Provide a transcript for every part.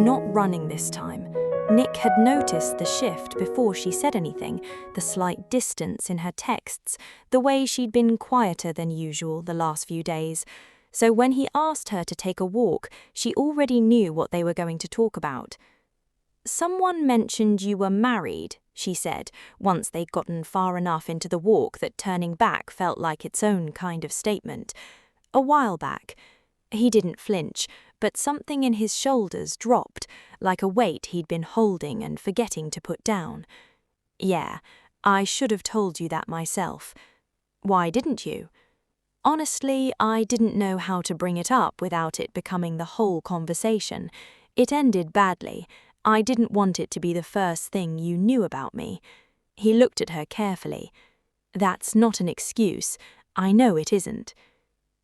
not running this time. Nick had noticed the shift before she said anything, the slight distance in her texts, the way she'd been quieter than usual the last few days. So when he asked her to take a walk, she already knew what they were going to talk about. "Someone mentioned you were married," she said, once they'd gotten far enough into the walk that turning back felt like its own kind of statement. "A while back." He didn't flinch, but something in his shoulders dropped, like a weight he'd been holding and forgetting to put down. "Yeah, I should have told you that myself." "Why didn't you?" "Honestly, I didn't know how to bring it up without it becoming the whole conversation. It ended badly. I didn't want it to be the first thing you knew about me." He looked at her carefully. "That's not an excuse. I know it isn't."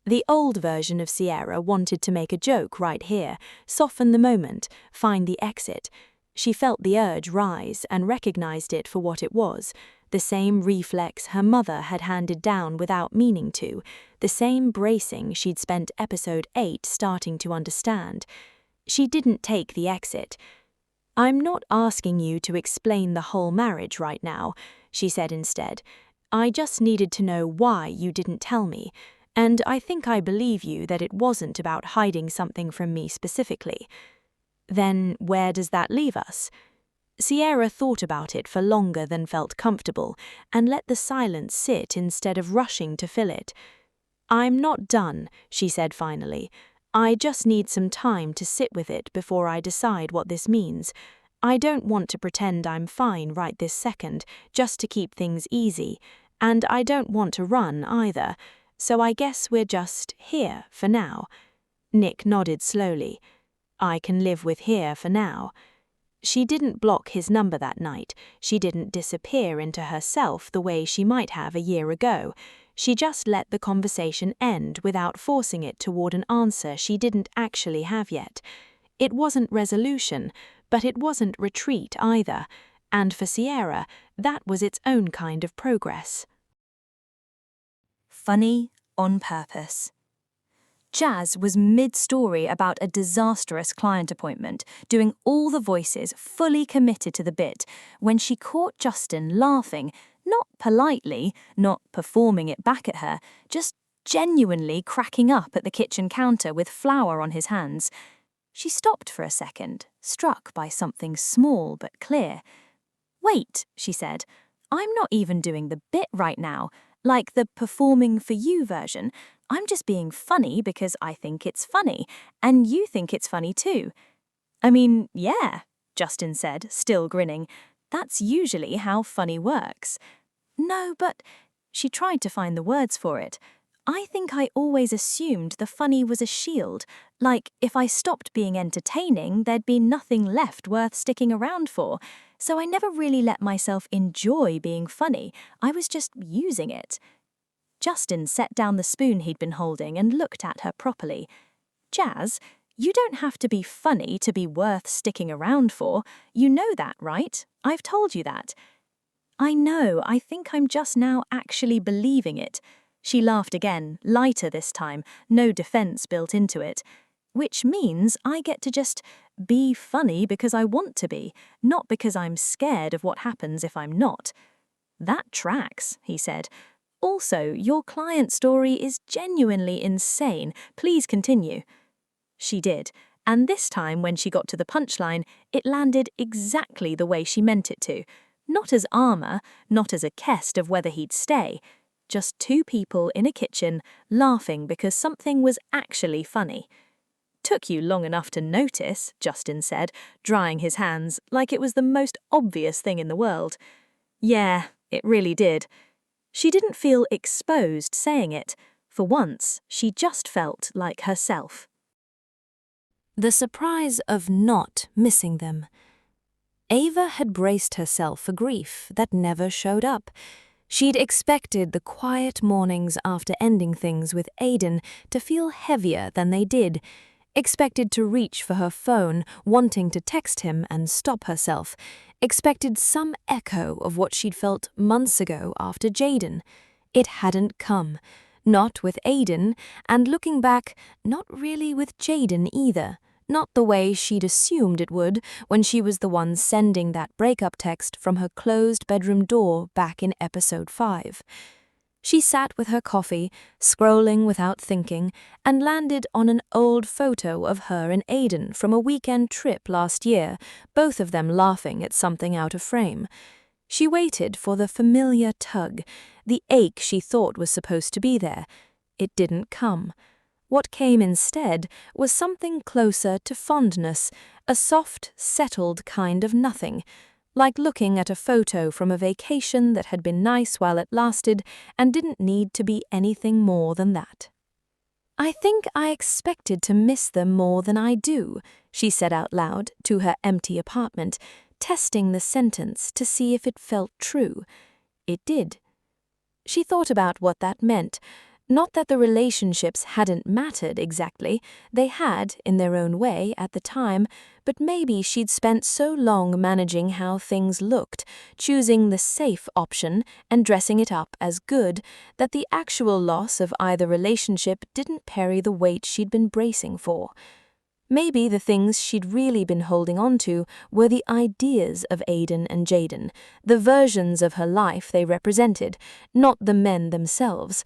The old version of Ciara wanted to make a joke right here, soften the moment, find the exit. She felt the urge rise and recognized it for what it was, the same reflex her mother had handed down without meaning to, the same bracing she'd spent episode 8 starting to understand. She didn't take the exit. "I'm not asking you to explain the whole marriage right now," she said instead. "I just needed to know why you didn't tell me. And I think I believe you that it wasn't about hiding something from me specifically." "Then where does that leave us?" Ciara thought about it for longer than felt comfortable, and let the silence sit instead of rushing to fill it. "I'm not done," she said finally. "I just need some time to sit with it before I decide what this means. I don't want to pretend I'm fine right this second, just to keep things easy, and I don't want to run either. So I guess we're just here for now." Nick nodded slowly. "I can live with here for now." She didn't block his number that night. She didn't disappear into herself the way she might have a year ago. She just let the conversation end without forcing it toward an answer she didn't actually have yet. It wasn't resolution, but it wasn't retreat either. And for Ciara, that was its own kind of progress. Funny on purpose. Jazz was mid-story about a disastrous client appointment, doing all the voices, fully committed to the bit, when she caught Justin laughing, not politely, not performing it back at her, just genuinely cracking up at the kitchen counter with flour on his hands. She stopped for a second, struck by something small but clear. "Wait," she said, "I'm not even doing the bit right now. Like the performing for you version. I'm just being funny because I think it's funny, and you think it's funny too." "I mean, yeah," Justin said, still grinning. "That's usually how funny works." "No, but..." She tried to find the words for it. "I think I always assumed the funny was a shield. Like, if I stopped being entertaining, there'd be nothing left worth sticking around for. So I never really let myself enjoy being funny. I was just using it." Justin set down the spoon he'd been holding and looked at her properly. "Jazz, you don't have to be funny to be worth sticking around for. You know that, right? I've told you that." "I know, I think I'm just now actually believing it." She laughed again, lighter this time, no defense built into it. "Which means I get to just be funny because I want to be, not because I'm scared of what happens if I'm not." "That tracks," he said. "Also, your client story is genuinely insane. Please continue." She did, and this time when she got to the punchline, it landed exactly the way she meant it to. Not as armor, not as a test of whether he'd stay. Just two people in a kitchen laughing because something was actually funny. "Took you long enough to notice," Justin said, drying his hands like it was the most obvious thing in the world. "Yeah, it really did." She didn't feel exposed saying it. For once, she just felt like herself. The surprise of not missing them. Ava had braced herself for grief that never showed up. She'd expected the quiet mornings after ending things with Aiden to feel heavier than they did, expected to reach for her phone, wanting to text him and stop herself, expected some echo of what she'd felt months ago after Jaden. It hadn't come. Not with Aiden, and looking back, not really with Jaden either. Not the way she'd assumed it would when she was the one sending that breakup text from her closed bedroom door back in episode 5. She sat with her coffee, scrolling without thinking, and landed on an old photo of her and Aiden from a weekend trip last year, both of them laughing at something out of frame. She waited for the familiar tug, the ache she thought was supposed to be there. It didn't come. What came instead was something closer to fondness, a soft, settled kind of nothing, like looking at a photo from a vacation that had been nice while it lasted and didn't need to be anything more than that. "I think I expected to miss them more than I do," she said out loud to her empty apartment, testing the sentence to see if it felt true. It did. She thought about what that meant. Not that the relationships hadn't mattered exactly, they had in their own way at the time, but maybe she'd spent so long managing how things looked, choosing the safe option and dressing it up as good, that the actual loss of either relationship didn't carry the weight she'd been bracing for. Maybe the things she'd really been holding on to were the ideas of Aiden and Jaden, the versions of her life they represented, not the men themselves.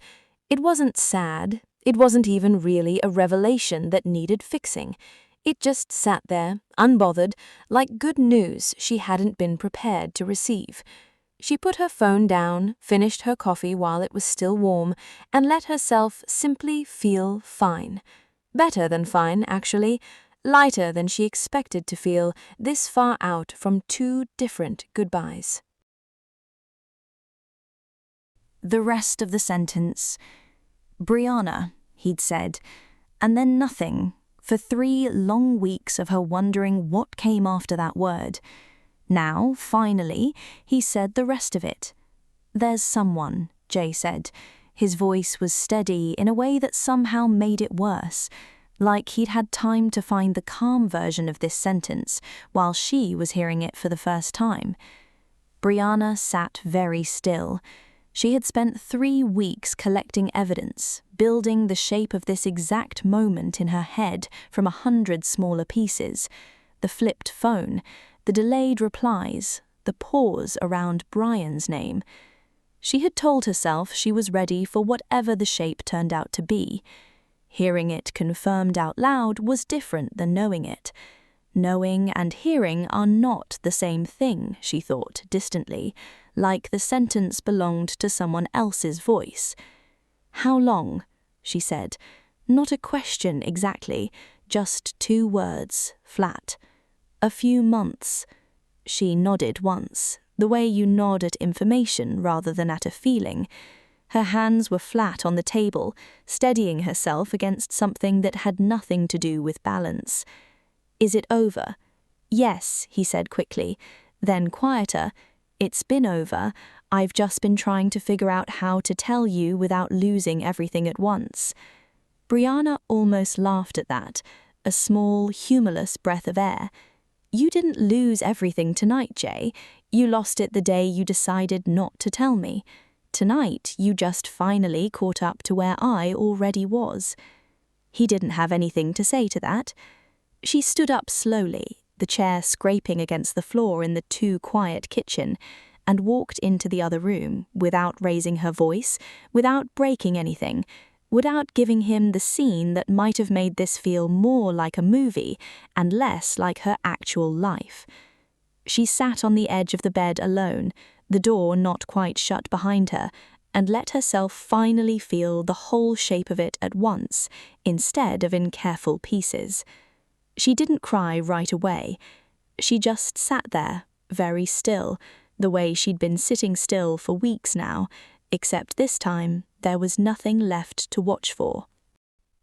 It wasn't sad, it wasn't even really a revelation that needed fixing. It just sat there, unbothered, like good news she hadn't been prepared to receive. She put her phone down, finished her coffee while it was still warm, and let herself simply feel fine. Better than fine, actually. Lighter than she expected to feel this far out from two different goodbyes. The rest of the sentence. "Brianna," he'd said, and then nothing, for 3 long weeks of her wondering what came after that word. Now, finally, he said the rest of it. "There's someone," Jay said. His voice was steady in a way that somehow made it worse, like he'd had time to find the calm version of this sentence while she was hearing it for the first time. Brianna sat very still. She had spent 3 weeks collecting evidence, building the shape of this exact moment in her head from 100 smaller pieces. The flipped phone, the delayed replies, the pause around Brian's name. She had told herself she was ready for whatever the shape turned out to be. Hearing it confirmed out loud was different than knowing it. Knowing and hearing are not the same thing, she thought distantly, like the sentence belonged to someone else's voice. "How long?" she said. Not a question exactly, just 2 words, flat. "A few months." She nodded once, the way you nod at information rather than at a feeling. Her hands were flat on the table, steadying herself against something that had nothing to do with balance. "Is it over?" "Yes," he said quickly. Then quieter, "It's been over. I've just been trying to figure out how to tell you without losing everything at once." Brianna almost laughed at that, a small, humorless breath of air. "You didn't lose everything tonight, Jay. You lost it the day you decided not to tell me. Tonight, you just finally caught up to where I already was." He didn't have anything to say to that. She stood up slowly, the chair scraping against the floor in the too quiet kitchen, and walked into the other room without raising her voice, without breaking anything, without giving him the scene that might have made this feel more like a movie and less like her actual life. She sat on the edge of the bed alone, the door not quite shut behind her, and let herself finally feel the whole shape of it at once, instead of in careful pieces. She didn't cry right away. She just sat there, very still, the way she'd been sitting still for weeks now, except this time there was nothing left to watch for.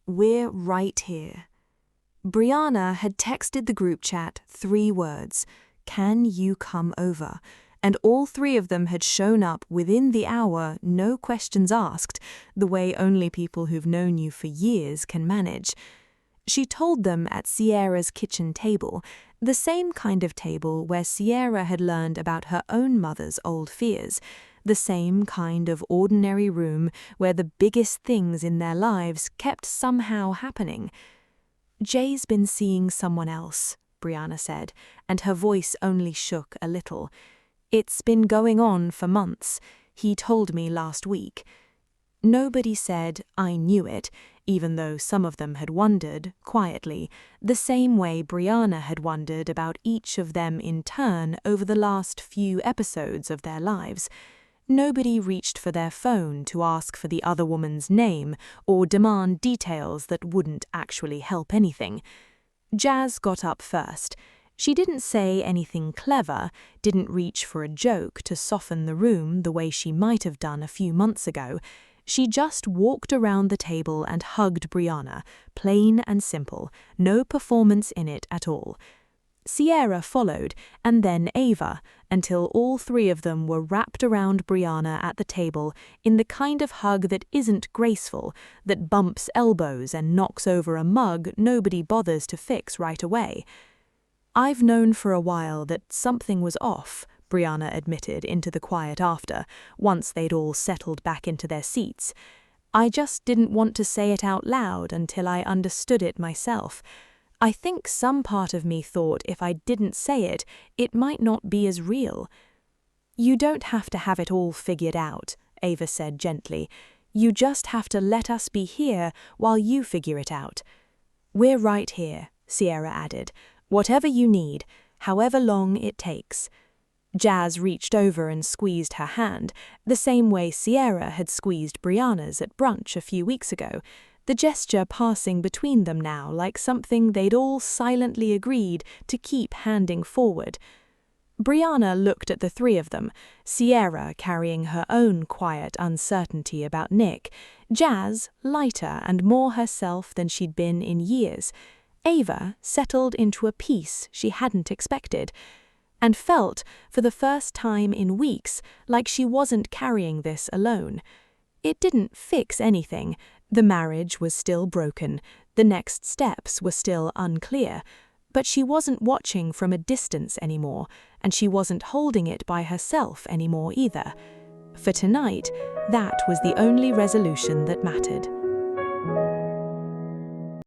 "We're right here." Brianna had texted the group chat 3 words, "Can you come over?" And all 3 of them had shown up within the hour, no questions asked, the way only people who've known you for years can manage. She told them at Ciara's kitchen table, the same kind of table where Ciara had learned about her own mother's old fears, the same kind of ordinary room where the biggest things in their lives kept somehow happening. Jay's been seeing someone else, Brianna said, and her voice only shook a little. It's been going on for months. He told me last week. Nobody said, I knew it, even though some of them had wondered, quietly, the same way Brianna had wondered about each of them in turn over the last few episodes of their lives. Nobody reached for their phone to ask for the other woman's name or demand details that wouldn't actually help anything. Jazz got up first. She didn't say anything clever, didn't reach for a joke to soften the room the way she might have done a few months ago. She just walked around the table and hugged Brianna, plain and simple, no performance in it at all. Ciara followed, and then Ava, until all three of them were wrapped around Brianna at the table in the kind of hug that isn't graceful, that bumps elbows and knocks over a mug nobody bothers to fix right away. I've known for a while that something was off, Brianna admitted into the quiet after, once they'd all settled back into their seats. I just didn't want to say it out loud until I understood it myself. I think some part of me thought if I didn't say it, it might not be as real. You don't have to have it all figured out, Ava said gently. You just have to let us be here while you figure it out. We're right here, Ciara added. Whatever you need, however long it takes. Jazz reached over and squeezed her hand, the same way Ciara had squeezed Brianna's at brunch a few weeks ago, the gesture passing between them now like something they'd all silently agreed to keep handing forward. Brianna looked at the three of them, Ciara carrying her own quiet uncertainty about Nick, Jazz lighter and more herself than she'd been in years, Ava settled into a peace she hadn't expected, and felt, for the first time in weeks, like she wasn't carrying this alone. It didn't fix anything. The marriage was still broken, the next steps were still unclear, but she wasn't watching from a distance anymore, and she wasn't holding it by herself anymore either. For tonight, that was the only resolution that mattered.